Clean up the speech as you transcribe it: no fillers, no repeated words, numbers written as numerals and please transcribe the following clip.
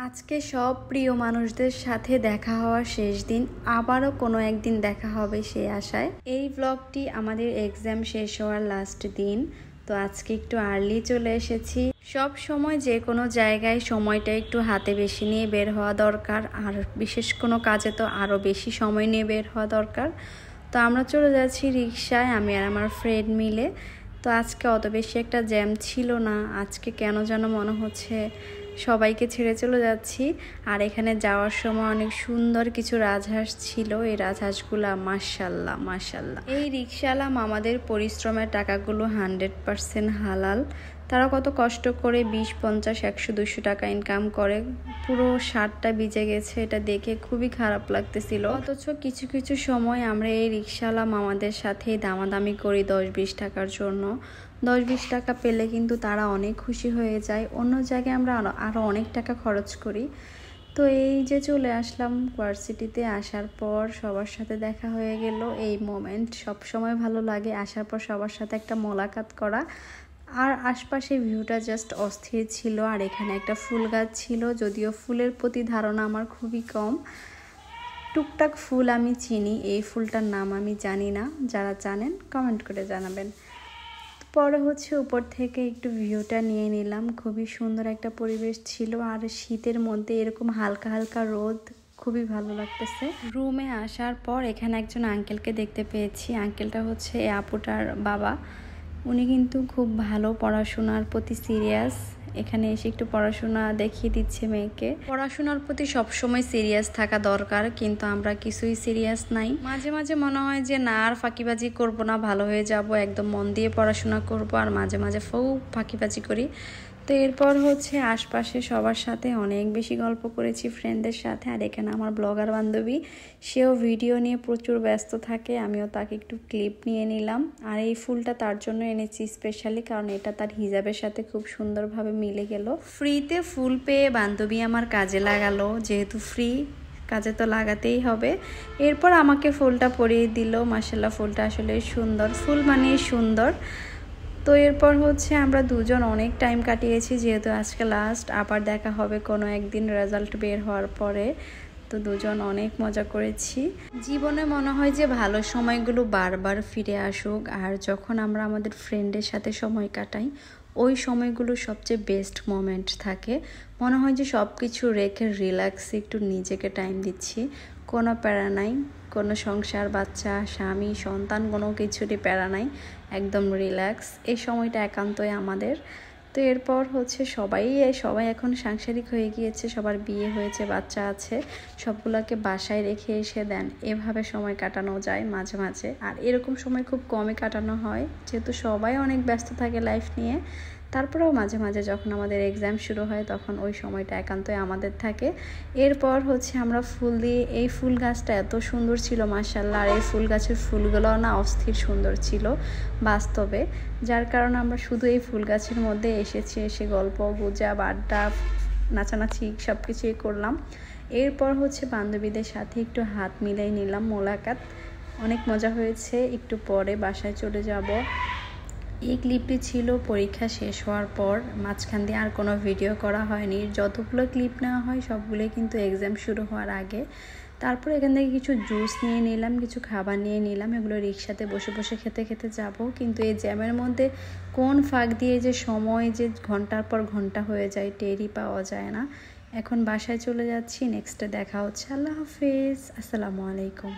আজকে সব প্রিয় মানুষদের সাথে দেখা হওয়ার শেষ দিন, আবারও কোনো একদিন দেখা হবে সেই আশায়। এই ব্লগটি আমাদের এক্সাম শেষ হওয়ার লাস্ট দিন, তো আজকে একটু আর্লি চলে এসেছি। সব সময় যে কোনো জায়গায় সময়টা একটু হাতে বেশি নিয়ে বের হওয়া দরকার, আর বিশেষ কোনো কাজে তো আরও বেশি সময় নিয়ে বের হওয়া দরকার। তো আমরা চলে যাচ্ছি রিক্সায়, আমি আর আমার ফ্রেন্ড মিলে। তো আজকে অত বেশি একটা জ্যাম ছিল না, আজকে কেন যেন মনে হচ্ছে সবাইকে ছেড়ে চলে যাচ্ছি। আর এখানে যাওয়ার সময় অনেক সুন্দর কিছু রাজহাঁস ছিল, এই রাজহাঁসগুলা মাশাল্লাহ মাশাল্লাহ। এই রিক্সাওয়ালা আমাদের পরিশ্রমের টাকাগুলো 100% হালাল। তারা কত কষ্ট করে 20, 50, 100, 200 টাকা ইনকাম করে, পুরো শার্টটা ভিজে গেছে, এটা দেখে খুবই খারাপ লাগতেছিল। অথচ কিছু কিছু সময় আমরা এই রিক্সাওয়ালা মামাদের সাথেই দামাদামি করি 10-20 টাকার জন্য। 10-20 টাকা পেলে কিন্তু তারা অনেক খুশি হয়ে যায়, অন্য জায়গায় আমরা আরও অনেক টাকা খরচ করি। তো এই যে চলে আসলাম ভার্সিটিতে, আসার পর সবার সাথে দেখা হয়ে গেল। এই মোমেন্ট সব সময় ভালো লাগে, আসার পর সবার সাথে একটা মোলাকাত করা। আর আশপাশে ভিউটা জাস্ট অস্থির ছিল। আর এখানে একটা ফুল গাছ ছিল, যদিও ফুলের প্রতি ধারণা আমার খুবই কম। টুকটাক ফুল আমি চিনি, এই ফুলটার নাম আমি জানি না, যারা জানেন কমেন্ট করে জানাবেন। পরে উপর থেকে একটু ভিউটা নিয়ে নিলাম, খুবই সুন্দর একটা পরিবেশ ছিল। আর শীতের মধ্যে এরকম হালকা হালকা রোদ, খুবই ভালো লাগতেছে। রুমে আসার পর এখানে একজন আঙ্কেলকে দেখতে পেয়েছি। আঙ্কেলটা এই আপুটার বাবা। উনি কিন্তু খুব ভালো, পড়াশোনার প্রতি সিরিয়াস। এখানে এসে একটু পড়াশোনা দেখিয়ে দিচ্ছে মেয়েকে। পড়াশোনার প্রতি সবসময় সিরিয়াস থাকা দরকার, কিন্তু আমরা কিছুই সিরিয়াস নাই। মাঝে মাঝে মনে হয় যে না, আর ফাঁকিবাজি করব না, ভালো হয়ে যাব, একদম মন দিয়ে পড়াশোনা করব। আর মাঝে মাঝে ফাঁকিবাজি করি। তো এরপর আশপাশে সবার সাথে অনেক বেশি গল্প করেছি ফ্রেন্ডদের সাথে। আর এখানে আমার ব্লগার বান্ধবী, সেও ভিডিও নিয়ে প্রচুর ব্যস্ত থাকে, আমিও তাকে একটু ক্লিপ নিয়ে নিলাম। আর এই ফুলটা তার জন্য এনেছি স্পেশালি, কারণ এটা তার হিজাবের সাথে খুব সুন্দরভাবে মিলে গেল। ফ্রিতে ফুল পেয়ে বান্ধবী আমার কাজে লাগালো, যেহেতু ফ্রি কাজে তো লাগাতেই হবে। এরপর আমাকে ফুলটা পরিয়ে দিল। মাশাআল্লাহ, ফুলটা আসলে সুন্দর, ফুল মানে সুন্দর। তো এরপর আমরা দুজন অনেক টাইম কাটিয়েছি, যেহেতু আজকে লাস্ট, আবার দেখা হবে কোনো একদিন রেজাল্ট বের হওয়ার পরে। তো দুজন অনেক মজা করেছি। জীবনে মনে হয় যে ভালো সময়গুলো বারবার ফিরে আসুক, আর যখন আমরা আমাদের ফ্রেন্ডের সাথে সময় কাটাই, ওই সময়গুলো সবচেয়ে বেস্ট মোমেন্ট থাকে। মনে হয় যে সব কিছু রেখে রিল্যাক্সে একটু নিজেকে টাইম দিচ্ছি, কোনো প্যারা নাই, কোনো সংসার, বাচ্চা, স্বামী, সন্তান, কোনো কিছুরই প্যারা নাই, একদম রিল্যাক্স। এই সময়টা একান্তই আমাদের। তো এরপর সবাই এখন সাংসারিক হয়ে গিয়েছে, সবার বিয়ে হয়েছে, বাচ্চা আছে, সবগুলোকে বাসায় রেখে এসে দেন এভাবে সময় কাটানো যায় মাঝে মাঝে। আর এরকম সময় খুব কমই কাটানো হয়, যেহেতু সবাই অনেক ব্যস্ত থাকে লাইফ নিয়ে। তারপরেও মাঝে মাঝে যখন আমাদের এক্সাম শুরু হয়, তখন ওই সময়টা একান্তই আমাদের থাকে। এরপর আমরা ফুল দিয়ে, এই ফুল গাছটা এত সুন্দর ছিল মাশাআল্লাহ। আর এই ফুল গাছের ফুলগুলো না অস্থির সুন্দর ছিল বাস্তবে, যার কারণে আমরা শুধু এই ফুল গাছের মধ্যে এসে গল্প গুজব, আড্ডা, নাচানাচি সব কিছুই করলাম। এরপর বান্ধবীদের সাথে একটু হাত মিলাই নিলাম, মোলাকাত, অনেক মজা হয়েছে। একটু পরে বাসায় চলে যাব। এই ক্লিপটি ছিল পরীক্ষা শেষ হওয়ার পর, মাঝখান দিয়ে আর কোনো ভিডিও করা হয়নি। যতগুলো ক্লিপ নেওয়া হয় সবগুলোই কিন্তু এক্সাম শুরু হওয়ার আগে। তারপর এখান থেকে কিছু জুস নিয়ে নিলাম, কিছু খাবার নিয়ে নিলাম, এগুলো রিক্সাতে বসে বসে খেতে খেতে যাব। কিন্তু এই জ্যামের মধ্যে কোন ফাঁক দিয়ে যে সময় যে ঘন্টার পর ঘন্টা হয়ে যায়, টেরই পাওয়া যায় না। এখন বাসায় চলে যাচ্ছি, নেক্সটে দেখা হচ্ছে। আল্লাহ হাফেজ, আসসালামু আলাইকুম।